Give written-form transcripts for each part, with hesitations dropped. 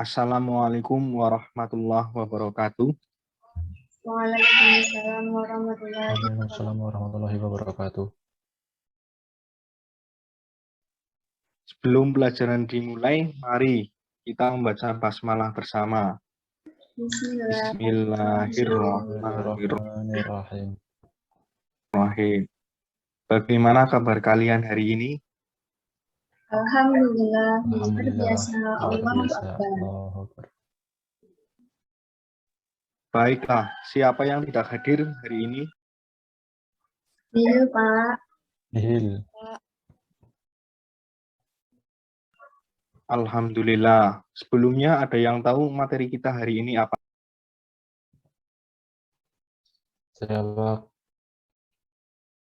Assalamualaikum warahmatullahi wabarakatuh. Waalaikumsalam warahmatullahi wabarakatuh. Waalaikumsalam warahmatullahi wabarakatuh. Sebelum pelajaran dimulai, mari kita membaca basmalah bersama. Bismillahirrahmanirrahim. Bismillahirrahmanirrahim. Bagaimana kabar kalian hari ini? Alhamdulillah, luar Alhamdulillah, biasa. luar Allahu biasa. Akbar. Allahu Akbar. Baiklah, siapa yang tidak hadir hari ini? Iya, Pak. Nihil. Alhamdulillah. Sebelumnya ada yang tahu materi kita hari ini apa? Saya Pak,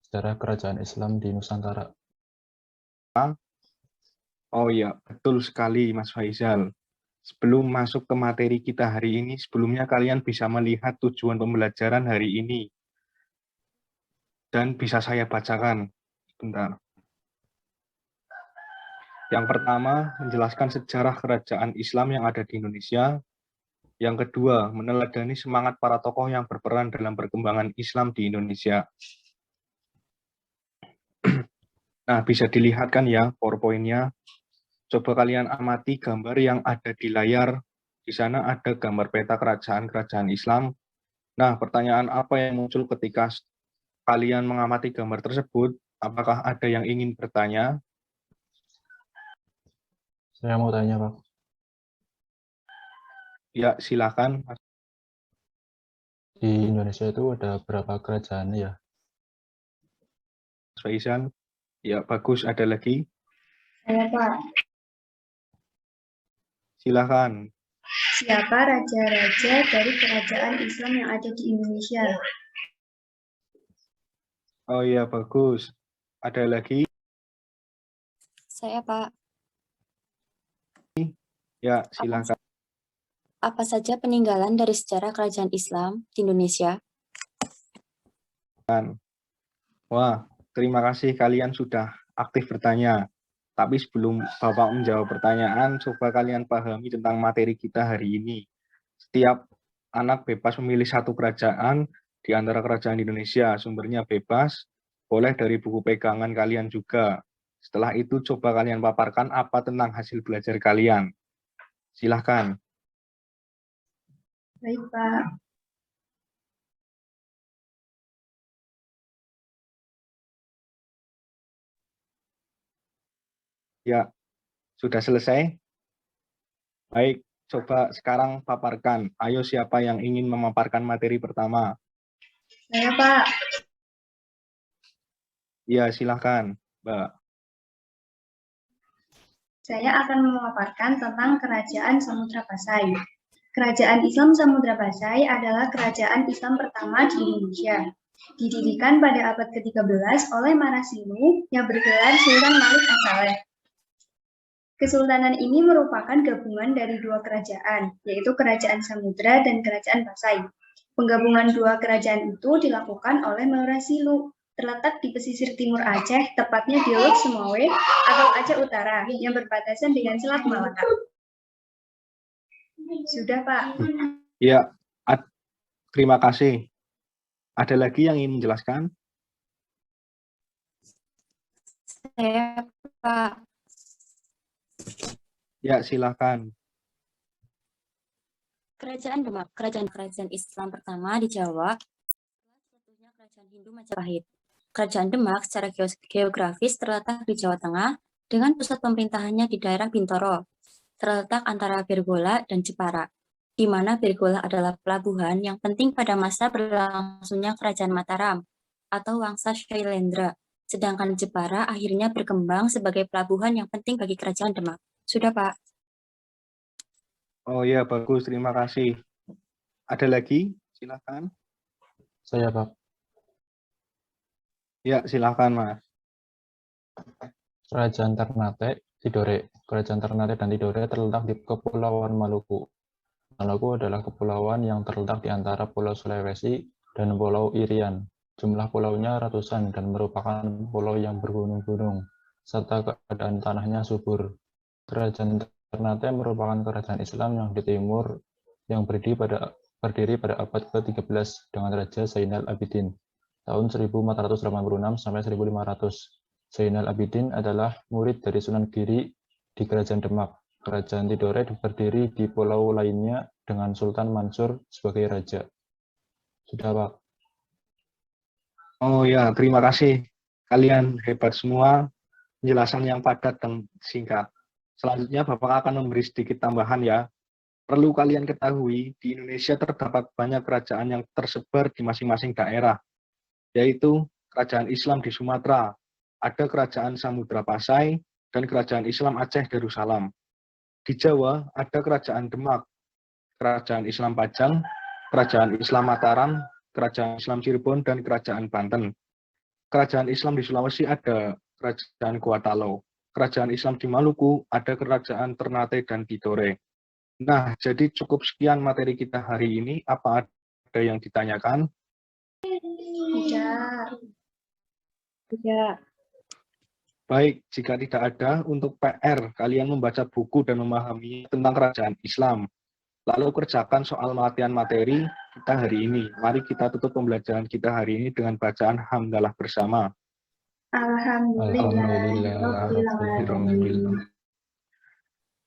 sejarah kerajaan Islam di Nusantara. Oh ya, betul sekali Mas Faizal. Sebelum masuk ke materi kita hari ini, sebelumnya kalian bisa melihat tujuan pembelajaran hari ini. Dan bisa saya bacakan. Bentar. Yang pertama, menjelaskan sejarah kerajaan Islam yang ada di Indonesia. Yang kedua, meneladani semangat para tokoh yang berperan dalam perkembangan Islam di Indonesia. Nah, bisa dilihatkan ya PowerPoint-nya. Coba kalian amati gambar yang ada di layar. Di sana ada gambar peta kerajaan-kerajaan Islam. Nah, pertanyaan apa yang muncul ketika kalian mengamati gambar tersebut? Apakah ada yang ingin bertanya? Saya mau tanya Pak, Ya, silakan. di Indonesia itu ada berapa kerajaan ya? Mas Faisal. Ya, bagus. Ada lagi? Saya, Pak. Silakan. Siapa raja-raja dari kerajaan Islam yang ada di Indonesia? Oh iya, bagus. Ada lagi? Saya, Pak. Ya, silakan. Apa saja peninggalan dari sejarah kerajaan Islam di Indonesia? Wah, terima kasih kalian sudah aktif bertanya. Tapi sebelum Bapak menjawab pertanyaan, coba kalian pahami tentang materi kita hari ini. Setiap anak bebas memilih satu kerajaan di antara kerajaan di Indonesia. Sumbernya bebas, boleh dari buku pegangan kalian juga. Setelah itu coba kalian paparkan apa tentang hasil belajar kalian. Silahkan. Baik, Pak. Ya, sudah selesai? Baik, coba sekarang paparkan. Ayo siapa yang ingin memaparkan materi pertama? Saya, Pak. Ya, silahkan, Mbak. Saya akan memaparkan tentang Kerajaan Samudra Pasai. Kerajaan Islam Samudra Pasai adalah kerajaan Islam pertama di Indonesia. Didirikan pada abad ke-13 oleh Marasimu yang bergelar Sultan Malik As-Saleh. Kesultanan ini merupakan gabungan dari dua kerajaan, yaitu Kerajaan Samudra dan Kerajaan Pasai. Penggabungan dua kerajaan itu dilakukan oleh Marasimu, terletak di pesisir timur Aceh, tepatnya di Lok Sumawe atau Aceh Utara, yang berbatasan dengan Selat Malaka. Sudah, Pak. Ya, terima kasih. Ada lagi yang ingin menjelaskan? Saya, Pak. Ya, silakan. Kerajaan Demak, kerajaan Islam pertama di Jawa, jatuhnya kerajaan Hindu Majapahit. Kerajaan Demak secara geografis terletak di Jawa Tengah dengan pusat pemerintahannya di daerah Bintoro, terletak antara Birgola dan Jepara, di mana Birgola adalah pelabuhan yang penting pada masa berlangsungnya Kerajaan Mataram atau Wangsa Shailendra, sedangkan Jepara akhirnya berkembang sebagai pelabuhan yang penting bagi Kerajaan Demak. Sudah, Pak. Oh ya, bagus. Terima kasih. Ada lagi? Silakan. Saya Pak, Ya, silakan, Mas. Kerajaan Ternate, Tidore. Kerajaan Ternate dan Tidore terletak di Kepulauan Maluku. Maluku adalah kepulauan yang terletak di antara Pulau Sulawesi dan Pulau Irian. Jumlah pulaunya ratusan dan merupakan pulau yang bergunung-gunung, serta keadaan tanahnya subur. Kerajaan Ternate merupakan kerajaan Islam yang di timur yang berdiri pada abad ke-13 dengan Raja Zainal Abidin tahun 1486 sampai 1500. Zainal Abidin adalah murid dari Sunan Giri di Kerajaan Demak. Kerajaan Tidore berdiri di pulau lainnya dengan Sultan Mansur sebagai raja. Sudah, Pak. Oh ya, terima kasih. Kalian hebat semua. Penjelasan yang padat dan singkat. Selanjutnya Bapak akan memberi sedikit tambahan ya. Perlu kalian ketahui, di Indonesia terdapat banyak kerajaan yang tersebar di masing-masing daerah, yaitu kerajaan Islam di Sumatera, ada kerajaan Samudra Pasai, dan kerajaan Islam Aceh Darussalam. Di Jawa ada kerajaan Demak, kerajaan Islam Pajang, kerajaan Islam Mataram, kerajaan Islam Cirebon, dan kerajaan Banten. Kerajaan Islam di Sulawesi ada kerajaan Gorontalo. Kerajaan Islam di Maluku ada kerajaan Ternate dan Tidore. Nah, jadi cukup sekian materi kita hari ini. Apa ada yang ditanyakan? Tidak. Tidak. Baik, jika tidak ada, untuk PR, kalian membaca buku dan memahami tentang kerajaan Islam. Lalu kerjakan soal latihan materi kita hari ini. Mari kita tutup pembelajaran kita hari ini dengan bacaan hamdalah bersama. Alhamdulillah.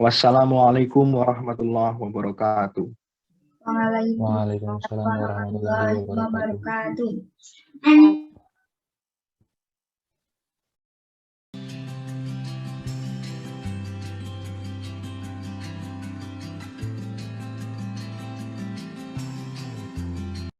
Wassalamualaikum warahmatullahi wabarakatuh. Waalaikumsalam warahmatullahi wabarakatuh. wabarakatuh.